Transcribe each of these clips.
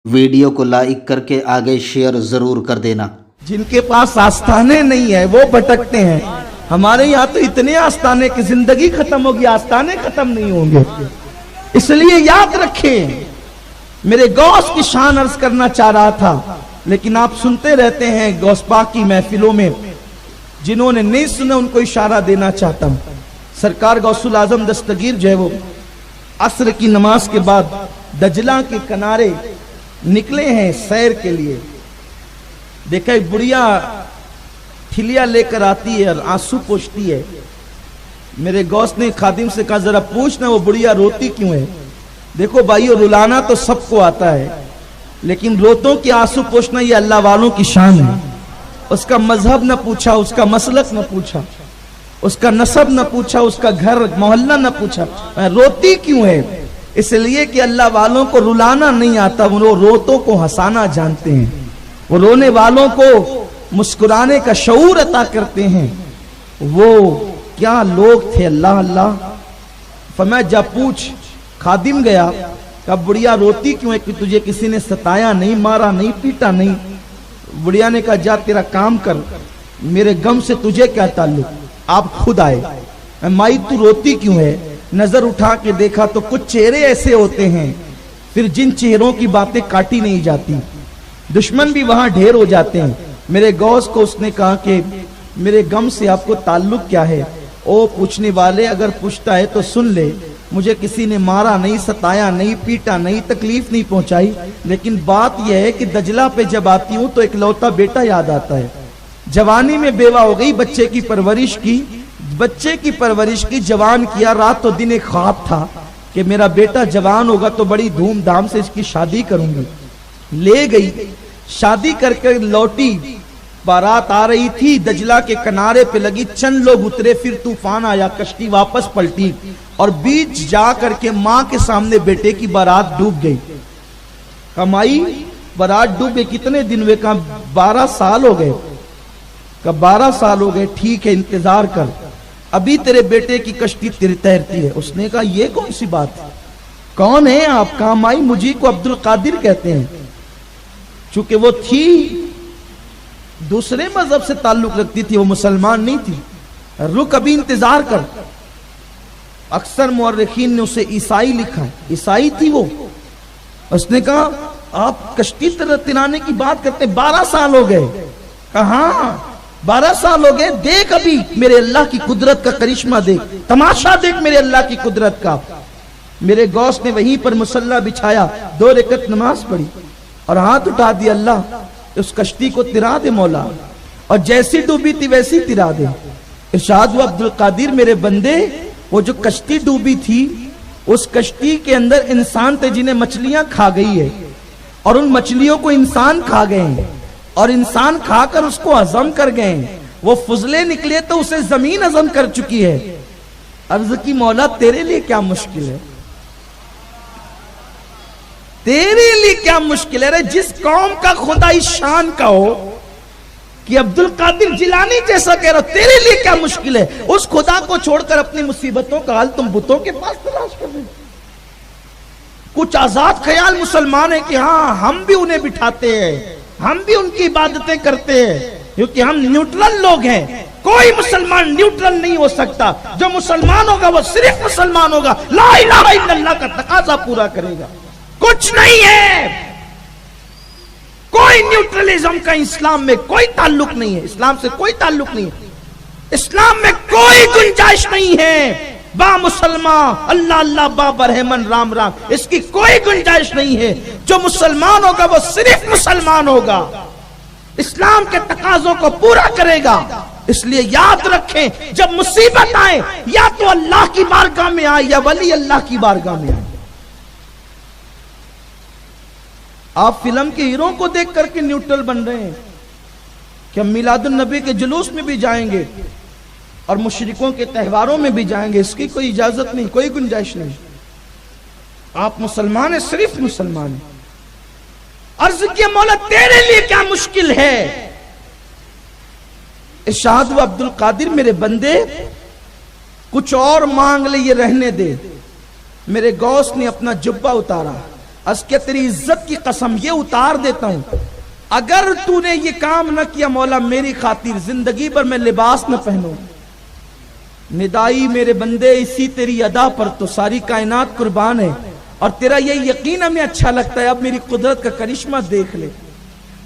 Video को like करके आगे शेयर जरूर कर देना। जिनके पास आस्थाने नहीं है वो भटकते हैं। हमारे यहाँ तो इतने आस्थाने की जिंदगी खत्म होगी, आस्थाने खत्म नहीं होंगे। इसलिए याद रखें, मेरे गौस की शान अर्ज करना चाह रहा था, लेकिन आप सुनते रहते हैं गौस पाक की महफिलों में। जिन्होंने नहीं सुना उनको इशारा देना चाहता हूं। सरकार गौसुल आजम दस्तगीर जो है वो असर की नमाज के बाद दजला के किनारे निकले हैं सैर के लिए। देखा एक बुढ़िया ठिलिया लेकर आती है और आंसू पोंछती है। मेरे गौस ने खादिम से कहा जरा पूछना वो बुढ़िया रोती क्यों है। देखो भाइयों, रुलाना तो सबको आता है, लेकिन रोतों के आंसू पोंछना ये अल्लाह वालों की शान है। उसका मजहब न पूछा, उसका मसलक न पूछा, उसका नसब न पूछा, उसका घर मोहल्ला न पूछा, रोती क्यों है। इसलिए कि अल्लाह वालों को रुलाना नहीं आता, वो रोतों को हंसाना जानते हैं। वो रोने वालों को मुस्कुराने का शऊर अता करते हैं। वो क्या लोग थे, अल्लाह अल्लाह। फरमाया जा पूछ। खादिम गया, कब बुढ़िया रोती क्यों है कि तुझे किसी ने सताया नहीं, मारा नहीं, पीटा नहीं। बुढ़िया ने कहा जा तेरा काम कर, मेरे गम से तुझे क्या ताल्लुक। आप खुद आए। माई तू रोती क्यों है। नजर उठा के देखा तो कुछ चेहरे ऐसे होते हैं फिर जिन चेहरों की बातें काटी नहीं जाती, दुश्मन भी वहां ढेर हो जाते हैं। मेरे गौस को उसने कहा कि मेरे गम से आपको ताल्लुक क्या है। ओ पूछने वाले, अगर पूछता है तो सुन ले, मुझे किसी ने मारा नहीं, सताया नहीं, पीटा नहीं, तकलीफ नहीं पहुंचाई, लेकिन बात यह है कि दजला पे जब आती हूं तो इकलौता बेटा याद आता है। जवानी में बेवा हो गई, बच्चे की परवरिश की, जवान किया। रात तो दिन एक ख्वाब था कि मेरा बेटा जवान होगा तो बड़ी धूमधाम से इसकी शादी करूंगी। ले गई, शादी करके लौटी, बारात आ रही थी, दजला के किनारे पे लगी, चंद लोग उतरे, फिर तूफान आया, कश्ती वापस पलटी और बीच जा करके माँ के सामने बेटे की बारात डूब गई। कमाई बारात डूब गई। कितने दिन हुए। कहा 12 साल हो गए। कहा 12 साल हो गए, ठीक है इंतजार कर, अभी तेरे बेटे की कश्ती तैरती है। उसने कहा ये कौन सी बात है, कौन है आप। कहा माई मुझे को अब्दुल कादिर कहते हैं। चूंकि वो थी दूसरे मजहब से ताल्लुक रखती थी, वो मुसलमान नहीं थी। रुक अभी इंतजार कर। अक्सर मुअर्रिखीन ने उसे ईसाई लिखा, ईसाई थी वो। उसने कहा आप कश्ती तिराने की बात करते, 12 साल हो गए। कहा 12 साल हो गए, देख अभी मेरे अल्लाह की कुदरत का करिश्मा देख, तमाशा देख मेरे अल्लाह की कुदरत का। मेरे गौस ने वहीं पर मुसल्ला बिछाया, 2 रकअत नमाज पढ़ी और हाथ उठा दिया, अल्लाह उस कश्ती को तिरा दे मौला, और जैसी डूबी थी वैसी तिरा दे। इरशाद हुआ अब्दुल कादिर मेरे बंदे, वो जो कश्ती डूबी थी उस कश्ती के अंदर इंसान थे जिन्हें मछलियां खा गई है, और उन मछलियों को इंसान खा गए हैं, और इंसान खाकर उसको हजम कर गए। वो फुजले निकले तो उसे जमीन हजम कर चुकी है। अर्ज की मौला तेरे लिए क्या मुश्किल है, तेरे लिए क्या मुश्किल है। जिस कौम का खुदा इस शान का हो कि अब्दुल कादिर जिलानी जैसा कह रहा, तेरे लिए क्या मुश्किल है। उस खुदा को छोड़कर अपनी मुसीबतों का हाल तुम बुतों के पास तलाश कर रहे हो। कुछ आजाद ख्याल मुसलमान है कि हाँ हम भी उन्हें बिठाते हैं, हम भी उनकी इबादतें करते हैं, क्योंकि हम न्यूट्रल लोग हैं। कोई मुसलमान न्यूट्रल नहीं हो सकता। जो मुसलमान होगा वो सिर्फ मुसलमान होगा, ला इलाहा इल्लल्लाह का तकाजा पूरा करेगा। कुछ नहीं है, कोई न्यूट्रलिज्म का इस्लाम में कोई ताल्लुक नहीं है। इस्लाम से कोई ताल्लुक नहीं है। इस्लाम में कोई गुंजाइश नहीं है बा मुसलमान अल्लाह अल्लाह बा बरहमन राम राम, इसकी कोई गुंजाइश नहीं है। जो मुसलमान होगा वो सिर्फ मुसलमान होगा, इस्लाम के तकाजों को पूरा करेगा। इसलिए याद रखें, जब मुसीबत आए या तो अल्लाह की बारगाह में आए या वली अल्लाह की बारगाह में आए। आप फिल्म के हीरो को देख करके न्यूट्रल बन रहे हैं कि हम मिलादुन नबी के जुलूस में भी जाएंगे और मुशरिकों के त्योहारों में भी जाएंगे, इसकी कोई इजाजत नहीं, कोई गुंजाइश नहीं। आप मुसलमान हैं, सिर्फ मुसलमान हैं। अर्ज किया मौला तेरे लिए क्या मुश्किल है। इरशाद हुआ अब्दुल कादिर मेरे बंदे कुछ और मांग ले, ये रहने दे। मेरे गौस ने अपना जुब्बा उतारा, اس کے تیری عزت کی قسم یہ اتار دیتا ہوں، اگر تو نے یہ کام نہ کیا مولا میری خاطر زندگی بھر میں لباس نہ پہنوں۔ ندائی میرے بندے اسی تیری ادا پر تو ساری کائنات قربان ہے، اور تیرا یہ یقین ہمیں اچھا لگتا ہے، اب میری قدرت کا کرشمہ دیکھ لے۔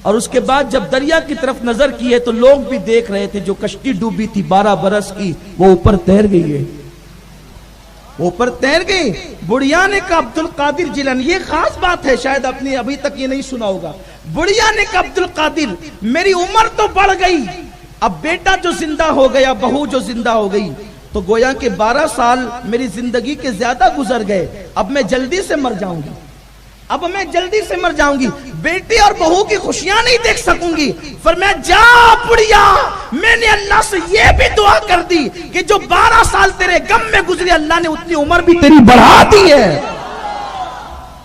اور اس کے بعد جب دریا کی طرف نظر کی ہے تو لوگ بھی دیکھ رہے تھے، جو کشتی ڈوبی تھی 12 برس کی وہ اوپر تیر گئی ہے، اوپر تیر گئی۔ بڑھیا نے کہا عبد القادر جیلانی، یہ خاص بات ہے، شاید اپنی ابھی تک یہ نہیں سنا ہوگا۔ بڑھیا نے کہا عبد القادر میری عمر تو بڑھ گئی، اب بیٹا جو زندہ ہو گیا، بہو جو زندہ ہو گئی، تو گویا کہ 12 سال میری زندگی کے زیادہ گزر گئے، اب میں جلدی سے مر جاؤں گی، اب میں جلدی سے مر جاؤں گی، بیٹی اور بہو کی خوشیاں نہیں دیکھ سکوں گی۔ فرمایا جا بڑھیا، میں نے اللہ سے یہ بھی دعا کر دی کہ جو 12 سال تیرے غم میں گزرے اللہ نے اتنی عمر بھی تیری بڑھا دی ہے،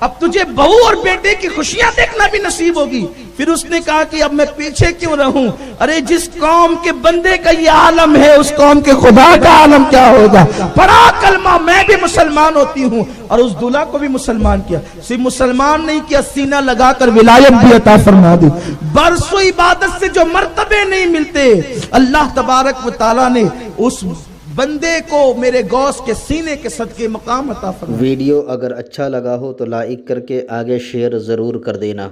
اب تجھے بہو اور بیٹے کی خوشیاں دیکھنا بھی نصیب ہوگی۔ پھر اس نے کہا کہ اب میں پیچھے کیوں رہوں، ارے جس قوم کے بندے کا یہ عالم ہے اس قوم کے خدا کا عالم کیا ہوگا۔ پڑھا کلمہ، میں بھی مسلمان ہوتی ہوں، اور اس دلہا کو بھی مسلمان کیا، صرف مسلمان نہیں کیا، سینہ لگا کر ولایت بھی عطا فرما دی۔ برسوں عبادت سے جو مرتبے نہیں ملتے، اللہ تبارک و تعالیٰ نے اس بندے کو میرے غوث کے سینے کے صدقے مقام عطا فرما۔ ویڈیو اگر اچھا لگا ہو تو لائک کر کے آگے شیئر ضرور کر دینا۔